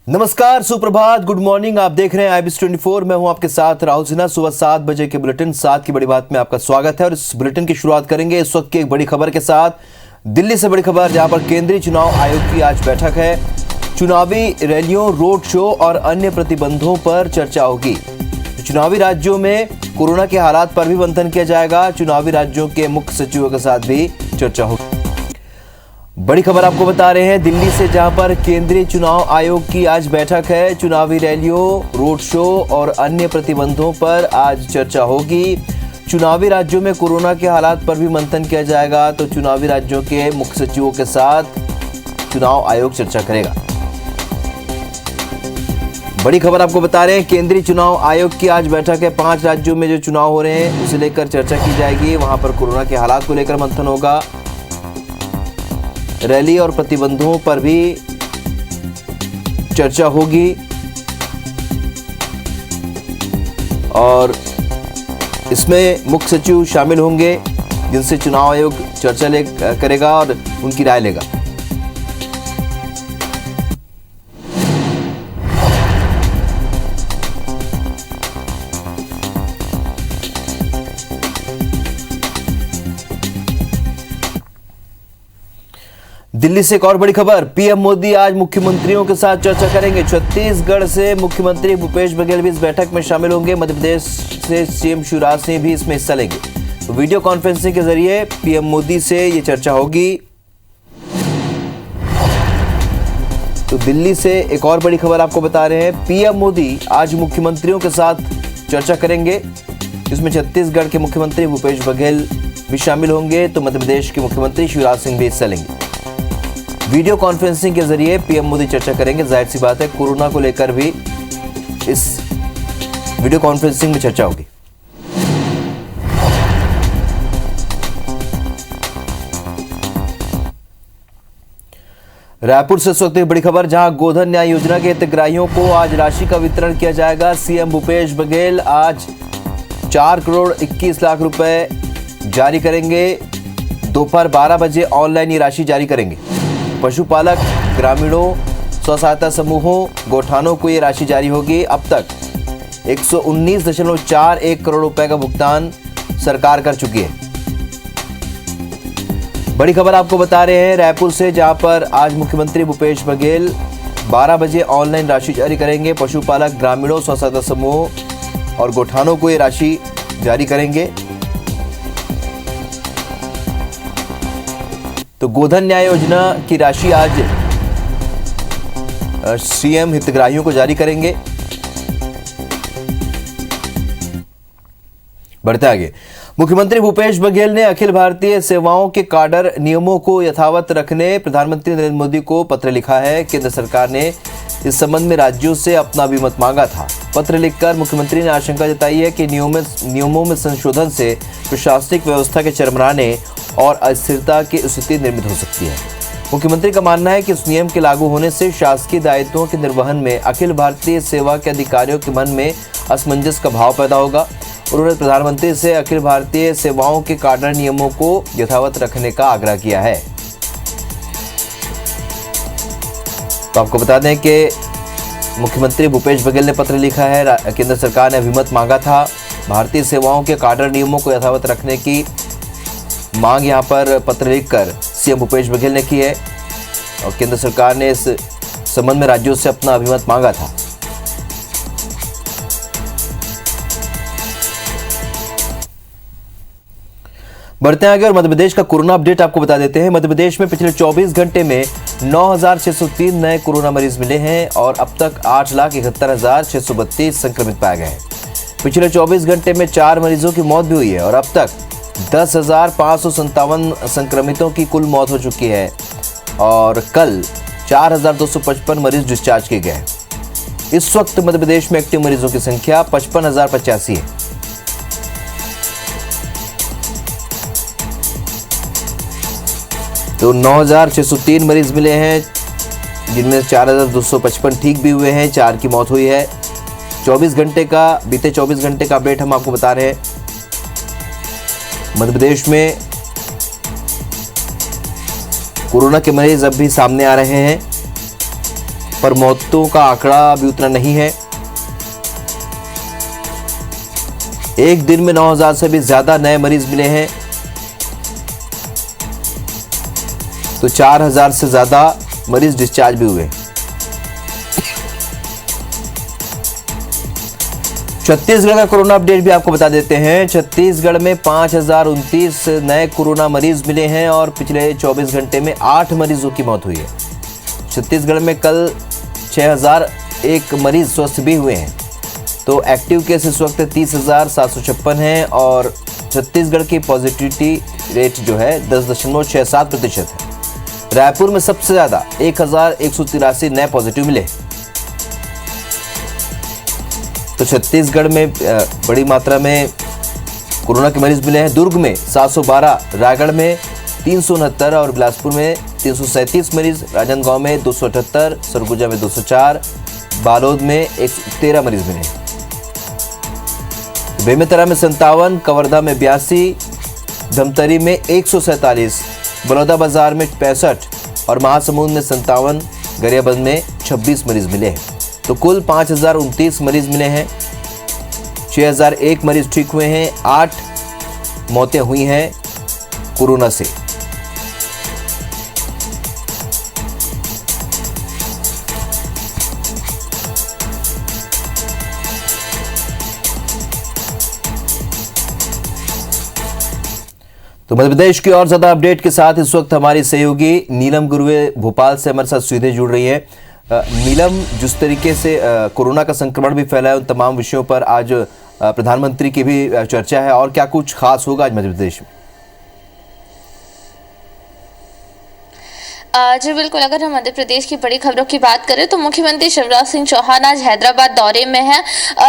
नमस्कार, सुप्रभात, good morning. आप देख रहे हैं IBC 24। मैं हूं आपके साथ राहुल सिन्हा। सुबह 7 बजे के बुलेटिन 7 की बड़ी बात में आपका स्वागत है और इस बुलेटिन की शुरुआत करेंगे इस वक्त की एक बड़ी खबर के साथ। दिल्ली से बड़ी खबर, जहां पर केंद्रीय चुनाव आयोग की आज बैठक है। चुनावी रैलियों, रोड शो और अन्य प्रतिबंधों पर चर्चा होगी। चुनावी राज्यों में कोरोना के हालात पर भी मंथन किया जाएगा। चुनावी राज्यों के मुख्य सचिवों के साथ भी चर्चा होगी। बड़ी खबर आपको बता रहे हैं दिल्ली से, जहां पर केंद्रीय चुनाव आयोग की आज बैठक है। चुनावी रैलियों, रोड शो और अन्य प्रतिबंधों पर आज चर्चा होगी। चुनावी राज्यों में कोरोना के हालात पर भी मंथन किया जाएगा। तो चुनावी राज्यों के मुख्य सचिवों के साथ चुनाव आयोग चर्चा करेगा। बड़ी खबर आपको बता रहे हैं केंद्रीय चुनाव आयोग की आज बैठक है। 5 राज्यों में जो चुनाव हो रहे हैं उसे लेकर चर्चा की जाएगी। वहां पर कोरोना के हालात को लेकर मंथन होगा। रैली और प्रतिबंधों पर भी चर्चा होगी और इसमें मुख्य सचिव शामिल होंगे, जिनसे चुनाव आयोग चर्चा करेगा और उनकी राय लेगा। दिल्ली से एक और बड़ी खबर, पीएम मोदी आज मुख्यमंत्रियों के साथ चर्चा करेंगे। छत्तीसगढ़ से मुख्यमंत्री भूपेश बघेल भी इस बैठक में शामिल होंगे। मध्य प्रदेश से सीएम शिवराज सिंह भी इसमें हिस्सा लेंगे। तो वीडियो कॉन्फ्रेंसिंग के जरिए पीएम मोदी से ये चर्चा होगी। तो दिल्ली से एक और बड़ी खबर आपको बता रहे हैं, पीएम मोदी आज मुख्यमंत्रियों के साथ चर्चा करेंगे। इसमें छत्तीसगढ़ के मुख्यमंत्री भूपेश बघेल भी शामिल होंगे। तो मध्य प्रदेश के मुख्यमंत्री शिवराज सिंह भी हिस्सा लेंगे। वीडियो कॉन्फ्रेंसिंग के जरिए पीएम मोदी चर्चा करेंगे। जाहिर सी बात है, कोरोना को लेकर भी इस वीडियो कॉन्फ्रेंसिंग में चर्चा होगी। रायपुर से इस वक्त एक बड़ी खबर, जहां गोधन न्याय योजना के हितग्राहियों को आज राशि का वितरण किया जाएगा। सीएम भूपेश बघेल आज 4 करोड़ 21 लाख रुपए जारी करेंगे। दोपहर 12 बजे ऑनलाइन ये राशि जारी करेंगे। पशुपालक, ग्रामीणों, स्व सहायता समूहों, गौठानों को ये राशि जारी होगी। अब तक 119.41 करोड़ रुपए का भुगतान सरकार कर चुकी है। बड़ी खबर आपको बता रहे हैं रायपुर से, जहां पर आज मुख्यमंत्री भूपेश बघेल 12 बजे ऑनलाइन राशि जारी करेंगे। पशुपालक, ग्रामीणों, स्व सहायता समूह और गौठानों को ये राशि जारी करेंगे। तो गोधन न्याय योजना की राशि आज सीएम हितग्राहियों को जारी करेंगे। बढ़ते आगे, मुख्यमंत्री भूपेश बघेल ने अखिल भारतीय सेवाओं के काडर नियमों को यथावत रखने प्रधानमंत्री नरेंद्र मोदी को पत्र लिखा है। केंद्र सरकार ने इस संबंध में राज्यों से अपना अभिमत मांगा था। पत्र लिखकर मुख्यमंत्री ने आशंका जताई है कि नियमों में संशोधन से प्रशासनिक व्यवस्था के चरमराने और अस्थिरता की स्थिति निर्मित हो सकती है। मुख्यमंत्री का मानना है कि इस नियम के लागू होने से शासकीय दायित्वों के निर्वहन में अखिल भारतीय सेवा के अधिकारियों के मन में असमंजस का भाव पैदा होगा। उन्होंने प्रधानमंत्री से अखिल भारतीय सेवाओं के काडर नियमों को यथावत रखने का आग्रह किया है। तो आपको बता दें कि मुख्यमंत्री भूपेश बघेल ने पत्र लिखा है। केंद्र सरकार ने अभिमत मांगा था। भारतीय सेवाओं के काडर नियमों को यथावत रखने की मांग यहां पर पत्र लिखकर सीएम भूपेश बघेल ने की है और केंद्र सरकार ने इस संबंध में राज्यों से अपना अभिमत मांगा था। बढ़ते आगे और मध्य प्रदेश का कोरोना अपडेट आपको बता देते हैं। मध्य प्रदेश में पिछले 24 घंटे में 9,603 नए कोरोना मरीज मिले हैं और अब तक 8,71,632 संक्रमित पाए गए हैं। पिछले 24 घंटे में 4 मरीजों की मौत भी हुई है और अब तक 10,557 संक्रमितों की कुल मौत हो चुकी है और कल 4,255 मरीज डिस्चार्ज किए गए हैं। इस वक्त मध्य प्रदेश में एक्टिव मरीजों की संख्या 55,085 है। तो 9,603 मरीज मिले हैं, जिनमें 4,255 ठीक भी हुए हैं, 4 की मौत हुई है। बीते 24 घंटे का अपडेट हम आपको बता रहे हैं। मध्य प्रदेश में कोरोना के मरीज अब भी सामने आ रहे हैं, पर मौतों का आंकड़ा अभी उतना नहीं है। एक दिन में 9,000 से भी ज्यादा नए मरीज मिले हैं, तो 4,000 से ज्यादा मरीज डिस्चार्ज भी हुए। छत्तीसगढ़ का कोरोना अपडेट भी आपको बता देते हैं। छत्तीसगढ़ में 5,029 नए कोरोना मरीज मिले हैं और पिछले 24 घंटे में 8 मरीजों की मौत हुई है। छत्तीसगढ़ में कल 6,001 मरीज स्वस्थ भी हुए हैं, तो एक्टिव केस इस वक्त 30,756 हैं और छत्तीसगढ़ की पॉजिटिविटी रेट जो है 10.67% है। रायपुर में सबसे ज्यादा 1,183 नए पॉजिटिव मिले, तो छत्तीसगढ़ में बड़ी मात्रा में कोरोना के मरीज मिले हैं। दुर्ग में 712, रायगढ़ में 369 और बिलासपुर में 337 मरीज, राजनांदगांव में 278, सरगुजा में 204, बालोद में 113 मरीज मिले हैं। बेमेतरा में 57, कवर्धा में 82, धमतरी में 147, बलौदाबाजार में 65 और महासमुंद में 57, गरियाबंद में 26 मरीज मिले हैं। तो कुल 5,029 मरीज मिले हैं, 6,001 मरीज ठीक हुए हैं, 8 मौतें हुई हैं कोरोना से। तो मध्य प्रदेश की और ज्यादा अपडेट के साथ इस वक्त हमारी सहयोगी नीलम गुरुवे भोपाल से हमारे साथ सीधे जुड़ रही है। नीलम, जिस तरीके से कोरोना का संक्रमण भी फैला है, उन तमाम विषयों पर आज प्रधानमंत्री की भी चर्चा है, और क्या कुछ खास होगा आज मध्य प्रदेश में? जी बिल्कुल, अगर हम मध्य प्रदेश की बड़ी खबरों की बात करें तो मुख्यमंत्री शिवराज सिंह चौहान आज हैदराबाद दौरे में हैं,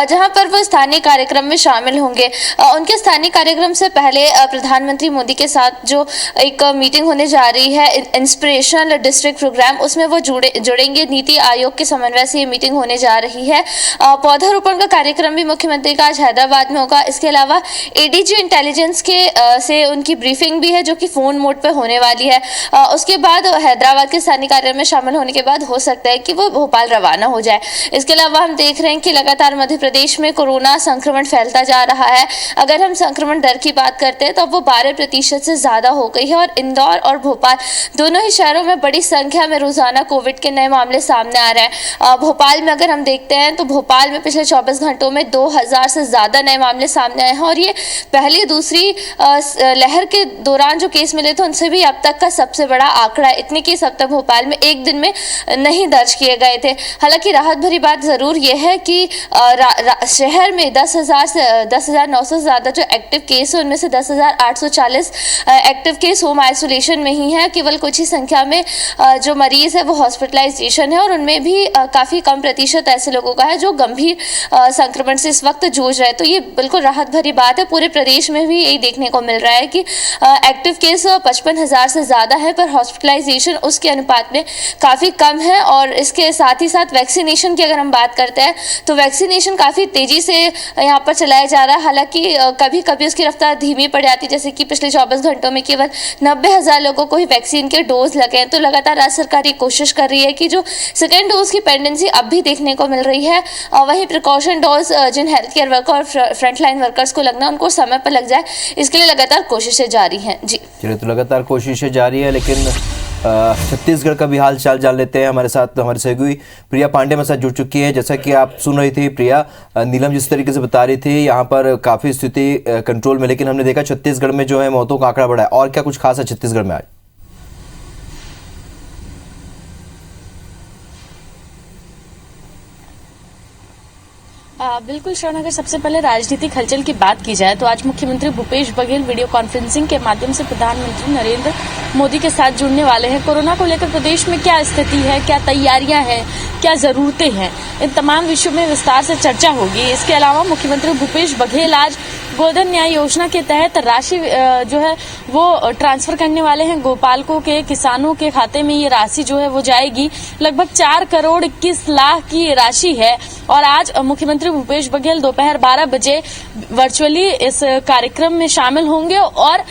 जहां पर वो स्थानीय कार्यक्रम में शामिल होंगे। उनके स्थानीय कार्यक्रम से पहले प्रधानमंत्री मोदी के साथ जो एक मीटिंग होने जा रही है, इंस्पिरेशनल डिस्ट्रिक्ट प्रोग्राम, उसमें वो जुड़ेंगे। नीति आयोग के समन्वय से ये मीटिंग होने जा रही है। पौधारोपण का कार्यक्रम भी मुख्यमंत्री का आज हैदराबाद में होगा। इसके अलावा एडीजी इंटेलिजेंस के से उनकी ब्रीफिंग भी है, जो कि फोन मोड पर होने वाली है। उसके बाद हैदराबाद के स्थानीय कार्यक्रम में शामिल होने के बाद हो सकता है कि वो भोपाल रवाना हो जाए। इसके अलावा हम देख रहे हैं कि लगातार मध्य प्रदेश में कोरोना संक्रमण फैलता जा रहा है। अगर हम संक्रमण दर की बात करते हैं तो वो 12% से ज्यादा हो गई है और इंदौर और भोपाल दोनों ही शहरों में बड़ी संख्या में रोजाना कोविड के नए मामले सामने आ रहे हैं। भोपाल में अगर हम देखते हैं तो भोपाल में पिछले 24 घंटों में 2,000 से ज्यादा नए मामले सामने आए हैं और ये पहली दूसरी लहर के दौरान जो केस मिले थे उनसे भी अब तक का सबसे बड़ा आंकड़ा है। इतने केस अब तक भोपाल में एक दिन में नहीं दर्ज किए गए थे। हालांकि राहत भरी बात जरूर यह है कि शहर में 10,900 से ज्यादा जो एक्टिव केस है, उनमें से 10,840 एक्टिव केस होम आइसोलेशन में ही है। केवल कुछ ही संख्या में जो मरीज है वो हॉस्पिटलाइजेशन है और उनमें भी काफी कम प्रतिशत ऐसे लोगों का है जो गंभीर संक्रमण से इस वक्त जूझ रहे हैं। तो ये बिल्कुल राहत भरी बात है। पूरे प्रदेश में भी यही देखने को मिल रहा है कि एक्टिव केस 55,000 से ज्यादा है, पर हॉस्पिटलाइजेशन उसके अनुपात में काफी कम है। और इसके साथ ही साथ वैक्सीनेशन की अगर हम बात करते हैं तो वैक्सीनेशन काफी तेजी से यहाँ पर चलाया जा रहा है। हालांकि कभी कभी उसकी रफ्तार धीमी पड़ जाती है, जैसे कि पिछले 24 घंटों में केवल 90,000 लोगों को ही वैक्सीन के डोज लगे हैं। तो लगातार राज्य सरकार ये कोशिश कर रही है कि जो सेकेंड डोज की पेंडेंसी अब भी देखने को मिल रही है, वहीं प्रिकॉशन डोज जिन हेल्थ केयर वर्कर और फ्रंटलाइन वर्कर्स को लगना, उनको समय पर लग जाए, इसके लिए लगातार कोशिशें जारी हैं। जी चलिए, तो लगातार कोशिशें जारी है, लेकिन छत्तीसगढ़ का भी हाल चाल जान लेते हैं। हमारे साथ हमारी सहयोगी प्रिया पांडे मेरे साथ जुड़ चुकी है। जैसा कि आप सुन रही थी प्रिया, नीलम जिस तरीके से बता रही थी, यहाँ पर काफ़ी स्थिति कंट्रोल में, लेकिन हमने देखा छत्तीसगढ़ में जो है मौतों का आंकड़ा बढ़ा है। और क्या कुछ खास है छत्तीसगढ़ में आज? बिल्कुल श्रवण, अगर सबसे पहले राजनीतिक हलचल की बात की जाए तो आज मुख्यमंत्री भूपेश बघेल वीडियो कॉन्फ्रेंसिंग के माध्यम से प्रधानमंत्री नरेंद्र मोदी के साथ जुड़ने वाले हैं। कोरोना को लेकर प्रदेश में क्या स्थिति है, क्या तैयारियां हैं, क्या जरूरतें हैं, इन तमाम विषयों में विस्तार से चर्चा होगी। इसके अलावा मुख्यमंत्री भूपेश बघेल आज गोधन न्याय योजना के तहत राशि जो है वो ट्रांसफर करने वाले हैं। गोपालकों के, किसानों के खाते में ये राशि जो है वो जाएगी। लगभग 4 करोड़ 21 लाख की ये राशि है। और आज मुख्यमंत्री भूपेश बघेल दोपहर 12 बजे वर्चुअली इस कार्यक्रम में शामिल होंगे और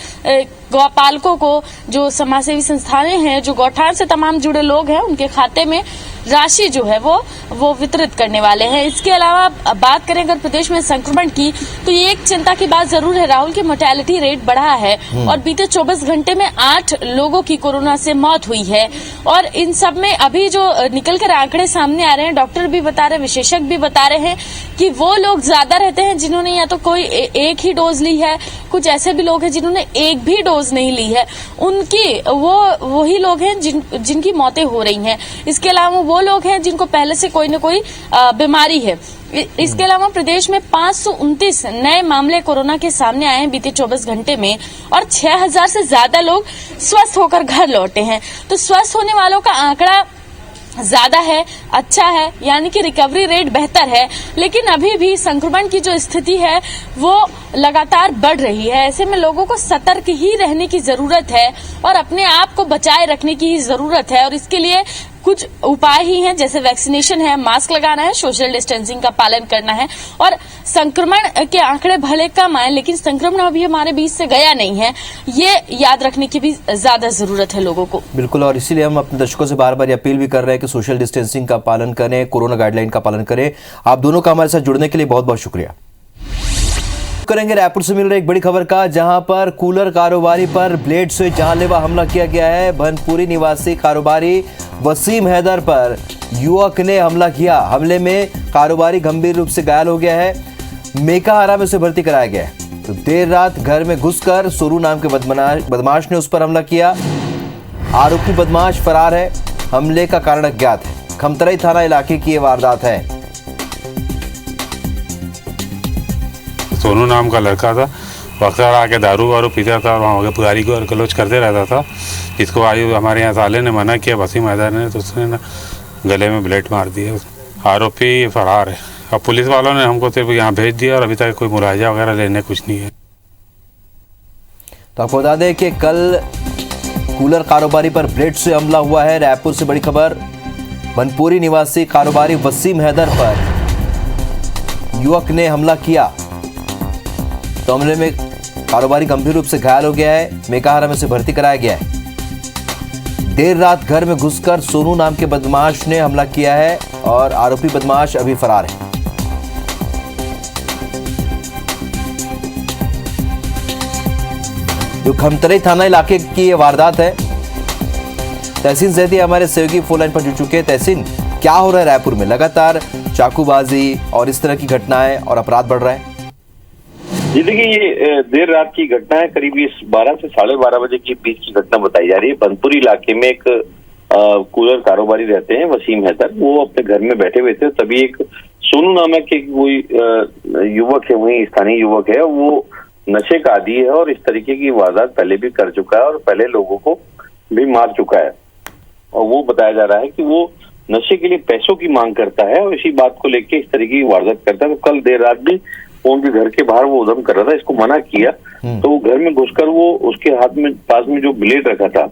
गौपालकों को, जो समाजसेवी संस्थाएं हैं, जो गौठान से तमाम जुड़े लोग हैं, उनके खाते में राशि जो है वो वितरित करने वाले हैं। इसके अलावा बात करें अगर प्रदेश में संक्रमण की, तो ये एक चिंता की बात जरूर है राहुल, की मोर्टेलिटी रेट बढ़ा है और बीते 24 घंटे में 8 लोगों की कोरोना से मौत हुई है। और इन सब में अभी जो निकल कर आंकड़े सामने आ रहे हैं, डॉक्टर भी बता रहे हैं, विशेषज्ञ भी बता रहे हैं कि वो लोग ज्यादा रहते हैं जिन्होंने या तो कोई एक ही डोज ली है, कुछ ऐसे भी लोग हैं जिन्होंने एक भी डोज नहीं ली है, उनकी वही लोग हैं जिनकी मौतें हो रही हैं। इसके अलावा वो लोग हैं जिनको पहले से कोई न कोई बीमारी है। इसके अलावा प्रदेश में 529 नए मामले कोरोना के सामने आए हैं बीते 24 घंटे में और 6000 से ज्यादा लोग स्वस्थ होकर घर लौटे हैं। तो स्वस्थ होने वालों का आंकड़ा ज्यादा है, अच्छा है, यानी कि रिकवरी रेट बेहतर है, लेकिन अभी भी संक्रमण की जो स्थिति है वो लगातार बढ़ रही है। ऐसे में लोगों को सतर्क ही रहने की जरूरत है और अपने आप को बचाए रखने की ही जरूरत है। और इसके लिए कुछ उपाय ही हैं, जैसे वैक्सीनेशन है, मास्क लगाना है, सोशल डिस्टेंसिंग का पालन करना है। और संक्रमण के आंकड़े भले कम आए, लेकिन संक्रमण अभी हमारे बीच से गया नहीं है, ये याद रखने की भी ज्यादा जरूरत है लोगों को। बिल्कुल, और इसीलिए हम अपने दर्शकों से बार बार अपील भी कर रहे हैं कि सोशल डिस्टेंसिंग का पालन करें, कोरोना गाइडलाइन का पालन करें। आप दोनों का हमारे साथ जुड़ने के लिए बहुत बहुत शुक्रिया। करेंगे रायपुर से मिल रही एक बड़ी खबर का, जहां पर कूलर कारोबारी पर ब्लेड से जानलेवा हमला किया गया है। भनपुरी निवासी कारोबारी वसीम हैदर पर युवक ने हमला किया। हमले में कारोबारी गंभीर रूप से घायल हो गया है। मेकाहारा में उसे भर्ती कराया गया है। तो देर रात घर में घुसकर सोनू नाम के बदमाश ने उस पर हमला किया। आरोपी बदमाश फरार है। हमले का कारण अज्ञात है। खमतराई थाना इलाके की ये वारदात है। सोनू नाम का लड़का था, अक्सर आके दारू वारू पीता था और वहाँ के पुजारी को गलोच करते रहता था। इसको आयु हमारे यहाँ साले ने मना किया, वसीम हैदर ने, तो उसने ना गले में ब्लेड मार दिया। आरोपी फरार है। अब पुलिस वालों ने हमको सिर्फ यहाँ भेज दिया और अभी तक कोई मुलाजा वगैरह लेने कुछ नहीं है। तो आपको बता दें कि कल कूलर कारोबारी पर ब्लेड से हमला हुआ है। रायपुर से बड़ी खबर, भनपुरी निवासी कारोबारी वसीम हैदर पर युवक ने हमला किया। तो हमले में कारोबारी गंभीर रूप से घायल हो गया है। मेकाहारा में से भर्ती कराया गया है। देर रात घर में घुसकर सोनू नाम के बदमाश ने हमला किया है और आरोपी बदमाश अभी फरार है। जो खमतराई थाना इलाके की ये वारदात है। तहसीन जैदी हमारे सहयोगी फोन लाइन पर जुड़ चुके हैं। तहसीन, क्या हो रहा है रायपुर में? लगातार चाकूबाजी और इस तरह की घटनाएं और अपराध बढ़ रहा है। जी देखिए, ये देर रात की घटना है। करीब इस 12 से 12:30 बजे के बीच की घटना बताई जा रही है। भनपुरी इलाके में एक कूलर कारोबारी रहते हैं वसीम हैदर। वो अपने घर में बैठे हुए थे, तभी एक सोनू नामक एक कोई युवक है, वही स्थानीय युवक है, वो नशे का आदी है और इस तरीके की वारदात पहले भी कर चुका है और पहले लोगों को भी मार चुका है। और वो बताया जा रहा है कि वो नशे के लिए पैसों की मांग करता है और इसी बात को लेकर इस तरीके की वारदात करता है। तो कल देर रात भी उनके घर के बाहर वो उधम कर रहा था, इसको मना किया तो वो घर में घुसकर वो उसके हाथ में पास में जो ब्लेड रखा था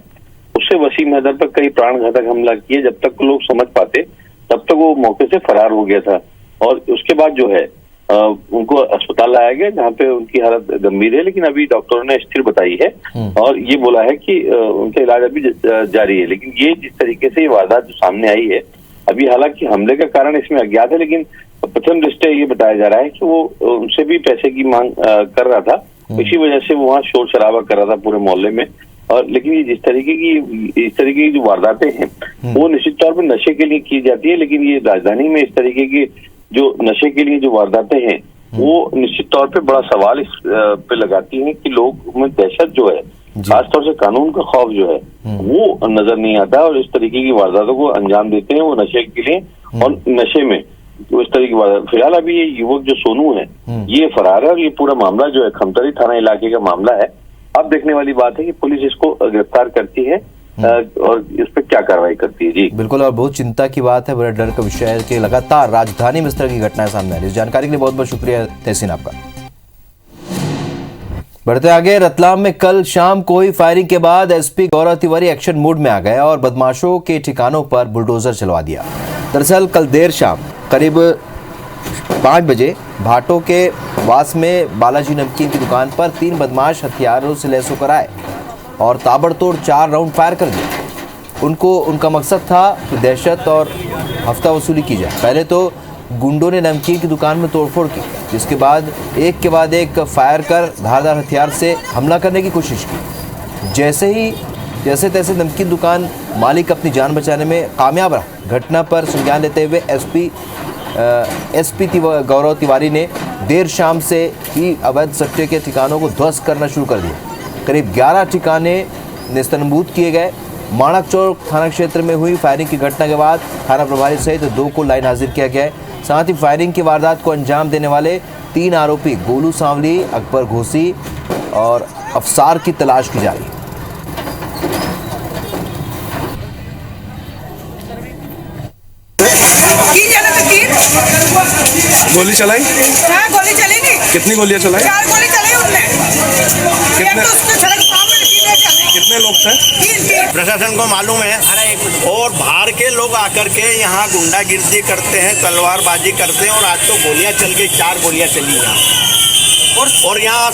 उससे वसीम हैदर पर कई प्राणघातक हमला किए। जब तक लोग समझ पाते तब तक वो मौके से फरार हो गया था। और उसके बाद जो है उनको अस्पताल लाया गया, जहाँ पे उनकी हालत गंभीर है, लेकिन अभी डॉक्टरों ने स्थिर बताई है और ये बोला है कि उनका इलाज अभी जारी है। लेकिन ये जिस तरीके से ये वारदात जो सामने आई है, अभी हालांकि हमले का कारण इसमें अज्ञात है, लेकिन प्रथम दृष्टया ये बताया जा रहा है कि वो उनसे भी पैसे की मांग कर रहा था, इसी वजह से वो वहाँ शोर शराबा कर रहा था पूरे मोहल्ले में। और लेकिन ये इस तरीके की जो वारदातें हैं वो निश्चित तौर पर नशे के लिए की जाती है, लेकिन ये राजधानी में इस तरीके की जो नशे के लिए जो वारदातें हैं वो निश्चित तौर पे बड़ा सवाल इस पे लगाती हैं कि लोग में दहशत जो है, खासतौर से कानून का खौफ जो है वो नजर नहीं आता और इस तरीके की वारदातों को अंजाम देते हैं वो नशे के लिए और नशे में तो इस तरह की बात। फिलहाल अभी ये युवक जो सोनू है ये फरार है और ये पूरा मामला जो है खमतराई थाना इलाके का मामला है। अब देखने वाली बात है कि पुलिस इसको गिरफ्तार करती है और इस पर क्या कार्रवाई करती है। जी बिल्कुल, और बहुत चिंता की बात है, बड़ा डर का विषय है कि लगातार राजधानी में इस तरह की घटनाएं सामने आ रही है। जानकारी के लिए बहुत बहुत शुक्रिया तहसीन आपका। बढ़ते आगे, रतलाम में कल शाम को ही फायरिंग के बाद एसपी गौरव तिवारी एक्शन मोड में आ गए और बदमाशों के ठिकानों पर बुलडोजर चलवा दिया। दरअसल कल देर शाम करीब 5 बजे भाटों के वास में बालाजी नमकीन की दुकान पर 3 बदमाश हथियारों से लैस होकर आए और ताबड़तोड़ 4 राउंड फायर कर दिए। उनका मकसद था कि दहशत और हफ्ता वसूली की जाए। पहले तो गुंडों ने नमकीन की दुकान में तोड़फोड़ की, जिसके बाद एक के बाद एक फायर कर धारदार हथियार से हमला करने की कोशिश की। जैसे तैसे नमकीन दुकान मालिक अपनी जान बचाने में कामयाब रहा। घटना पर संज्ञान लेते हुए एसपी गौरव तिवारी ने देर शाम से ही अवैध सट्टे के ठिकानों को ध्वस्त करना शुरू कर दिया। करीब 11 ठिकाने नेस्तनाबूद किए गए। माणक चौक थाना क्षेत्र में हुई फायरिंग की घटना के बाद थाना प्रभारी सहित 2 को लाइन हाजिर किया गया है। साथ ही फायरिंग की वारदात को अंजाम देने वाले 3 आरोपी गोलू सांवली, अकबर घोसी और अफसार की तलाश की जा रही है। गोली चलाई? हाँ, गोली चली नहीं। कितनी गोलियां चलाई? 4 गोली चली उनने। कितने लोग थे? 3। प्रशासन को मालूम है और बाहर के लोग आकर के यहाँ गुंडागिर्दी करते हैं, तलवारबाजी करते हैं और आज तो गोलियां चल गई, 4 गोलियां चली यहाँ। और यहाँ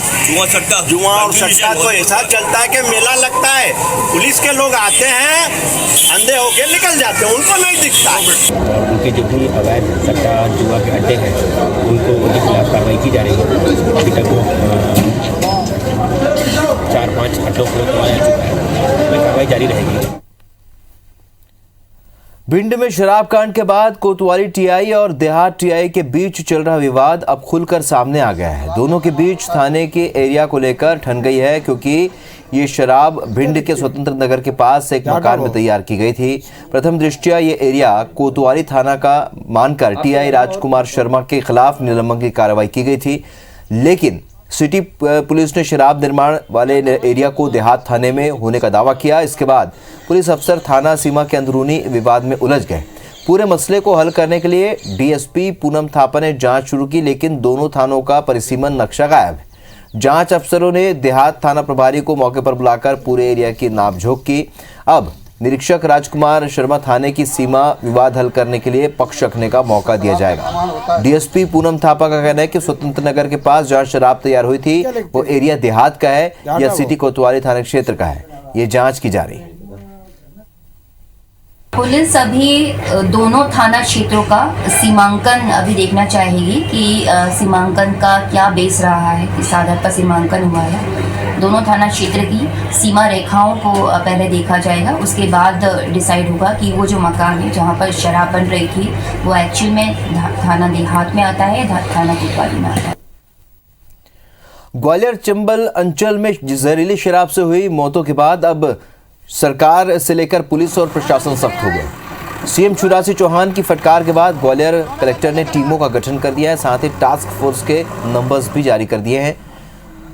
जुआ और सट्टा तो ऐसा चलता है कि मेला लगता है, पुलिस के लोग आते हैं, अंधे होके निकल जाते हैं, उनको नहीं दिखता। और उनके जो भी अवैध सट्टा जुआ के अड्डे हैं उनको उनके खिलाफ कार्रवाई की जा रही है। अभी तक 4-5 अड्डों को तोड़ा जा चुका है, कार्रवाई जारी रहेगी। भिंड में शराब कांड के बाद कोतवाली टीआई और देहात टीआई के बीच चल रहा विवाद अब खुलकर सामने आ गया है। दोनों के बीच थाने के एरिया को लेकर ठन गई है, क्योंकि ये शराब भिंड के स्वतंत्र नगर के पास एक मकान में तैयार की गई थी। प्रथम दृष्टया ये एरिया कोतवाली थाना का मानकर टीआई राजकुमार शर्मा के खिलाफ निलंबन की कार्रवाई की गई थी, लेकिन सिटी पुलिस ने शराब निर्माण वाले एरिया को देहात थाने में होने का दावा किया। इसके बाद पुलिस अफसर थाना सीमा के अंदरूनी विवाद में उलझ गए। पूरे मसले को हल करने के लिए डीएसपी पूनम थापा ने जांच शुरू की, लेकिन दोनों थानों का परिसीमन नक्शा गायब है। जांच अफसरों ने देहात थाना प्रभारी को मौके पर बुलाकर पूरे एरिया की नापझोंक की। अब निरीक्षक राजकुमार शर्मा थाने की सीमा विवाद हल करने के लिए पक्ष रखने का मौका दिया जाएगा। डीएसपी पूनम थापा का कहना है कि स्वतंत्र नगर के पास जहां शराब तैयार हुई थी वो एरिया देहात का है या सिटी कोतवाली थाना क्षेत्र का है, ये जांच की जा रही है। पुलिस अभी दोनों थाना क्षेत्रों का सीमांकन अभी देखना चाहेगी कि सीमांकन का क्या बेस रहा है, किस आधार पर सीमांकन हुआ है। दोनों थाना क्षेत्र की सीमा रेखाओं को पहले देखा जाएगा, उसके बाद डिसाइड होगा कि वो जो मकान है जहाँ पर शराब बन रही थी वो एक्चुअल में थाना देहात में आता है या थाना कोतवाली में आता है। ग्वालियर चंबल अंचल में जहरीली शराब से हुई मौतों के बाद अब सरकार से लेकर पुलिस और प्रशासन सख्त हो गया। सीएम शिवराज सिंह चौहान की फटकार के बाद ग्वालियर कलेक्टर ने टीमों का गठन कर दिया है, साथ ही टास्क फोर्स के नंबर्स भी जारी कर दिए हैं।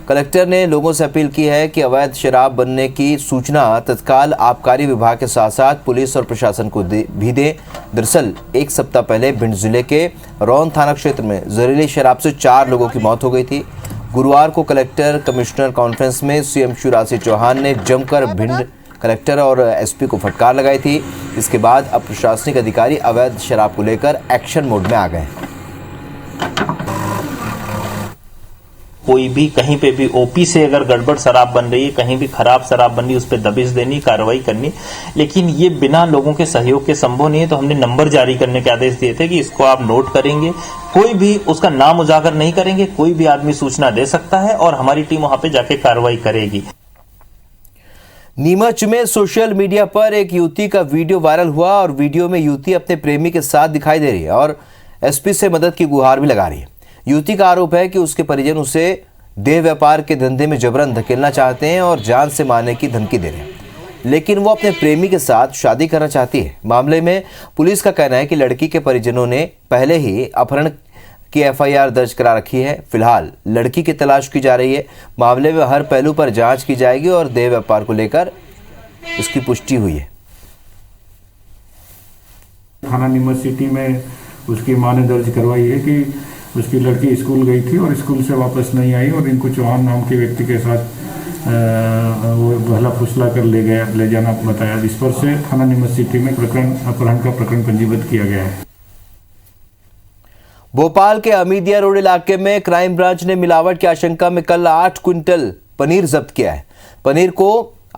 कलेक्टर ने लोगों से अपील की है कि अवैध शराब बनने की सूचना तत्काल आबकारी विभाग के साथ साथ पुलिस और प्रशासन को भी दें। दरअसल 1 सप्ताह पहले भिंड जिले के रौन थाना क्षेत्र में जहरीली शराब से 4 लोगों की मौत हो गई थी। गुरुवार को कलेक्टर कमिश्नर कॉन्फ्रेंस में सीएम शिवराज सिंह चौहान ने जमकर भिंड कलेक्टर और एसपी को फटकार लगाई थी। इसके बाद अब प्रशासनिक अधिकारी अवैध शराब को लेकर एक्शन मोड में आ गए। कोई भी कहीं पे भी ओपी से अगर गड़बड़ शराब बन रही है, कहीं भी खराब शराब बन रही है, उस पर दबिश देनी, कार्रवाई करनी, लेकिन ये बिना लोगों के सहयोग के संभव नहीं है। तो हमने नंबर जारी करने के आदेश दिए थे कि इसको आप नोट करेंगे, कोई भी उसका नाम उजागर नहीं करेंगे, कोई भी आदमी सूचना दे सकता है और हमारी टीम वहां पे जाके कार्रवाई करेगी। नीमच में सोशल मीडिया पर एक युवती का वीडियो वायरल हुआ और वीडियो में युवती अपने प्रेमी के साथ दिखाई दे रही है और एसपी से मदद की गुहार भी लगा रही है। युवती का आरोप है कि उसके परिजन उसे देह व्यापार के धंधे में जबरन धकेलना चाहते हैं और जान से मारने की धमकी दे रहे हैं, लेकिन वो अपने प्रेमी के साथ शादी करना चाहती है। मामले में पुलिस का कहना है कि लड़की के परिजनों ने पहले ही अपहरण की एफआईआर दर्ज करा रखी है। फिलहाल लड़की की तलाश की जा रही है। मामले में हर पहलू पर जांच की जाएगी और देह व्यापार को लेकर उसकी पुष्टि हुई है। थाना नीमच सिटी में उसकी मां ने दर्ज करवाई है कि उसकी लड़की स्कूल गई थी और स्कूल से वापस नहीं आई और इनको चौहान नाम के व्यक्ति के साथ वो बहला फुसला कर ले जाना बताया, जिस पर से थाना नीमच सिटी में अपहरण का प्रकरण पंजीबद्ध किया गया है। भोपाल के अमीदिया रोड इलाके में क्राइम ब्रांच ने मिलावट की आशंका में कल 8 क्विंटल पनीर जब्त किया है। पनीर को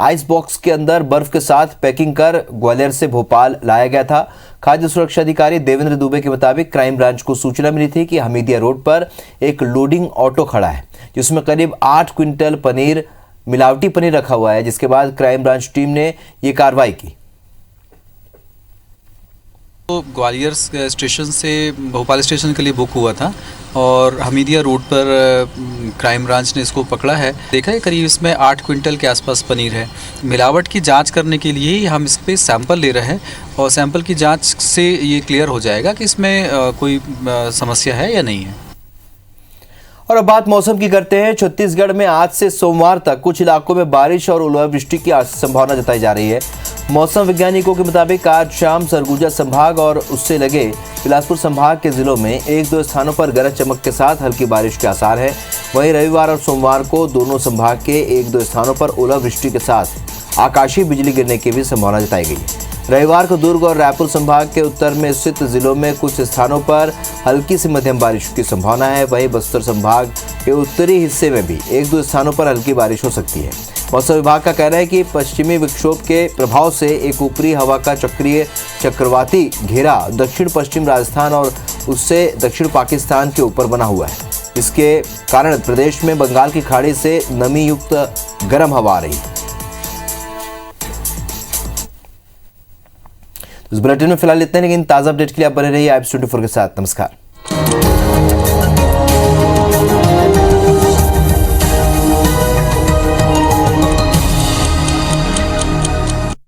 आइस बॉक्स के अंदर बर्फ के साथ पैकिंग कर ग्वालियर से भोपाल लाया गया था। खाद्य सुरक्षा अधिकारी देवेंद्र दुबे के मुताबिक क्राइम ब्रांच को सूचना मिली थी कि हमीदिया रोड पर एक लोडिंग ऑटो खड़ा है जिसमें करीब 8 क्विंटल पनीर, मिलावटी पनीर रखा हुआ है, जिसके बाद क्राइम ब्रांच टीम ने ये कार्रवाई की। तो ग्वालियर स्टेशन से भोपाल स्टेशन के लिए बुक हुआ था और हमीदिया रोड पर क्राइम ब्रांच ने इसको पकड़ा है। देखा है करीब इसमें 8 क्विंटल के आसपास पनीर है। मिलावट की जांच करने के लिए हम इस पे सैंपल ले रहे हैं और सैंपल की जांच से ये क्लियर हो जाएगा कि इसमें कोई समस्या है या नहीं है। और अब बात मौसम की करते हैं। छत्तीसगढ़ में आज से सोमवार तक कुछ इलाकों में बारिश और ओलावृष्टि की संभावना जताई जा रही है। मौसम वैज्ञानिकों के मुताबिक आज शाम सरगुजा संभाग और उससे लगे बिलासपुर संभाग के जिलों में 1-2 स्थानों पर गरज चमक के साथ हल्की बारिश के आसार है। वहीं रविवार और सोमवार को दोनों संभाग के 1-2 स्थानों पर ओलावृष्टि के साथ आकाशीय बिजली गिरने की भी संभावना जताई गई है। रविवार को दुर्ग और रायपुर संभाग के उत्तर में स्थित जिलों में कुछ स्थानों पर हल्की से मध्यम बारिश की संभावना है। वहीं बस्तर संभाग के उत्तरी हिस्से में भी 1-2 स्थानों पर हल्की बारिश हो सकती है। मौसम विभाग का कहना है कि पश्चिमी विक्षोभ के प्रभाव से एक ऊपरी हवा का चक्रीय चक्रवाती घेरा दक्षिण पश्चिम राजस्थान और उससे दक्षिण पाकिस्तान के ऊपर बना हुआ है। इसके कारण प्रदेश में बंगाल की खाड़ी से नमी युक्त गर्म हवा आ रही है। इस बुलेटिन में फिलहाल इतना ही, लेकिन ताज़ा अपडेट के लिए आप बने रहिए IBS 24 के साथ। नमस्कार।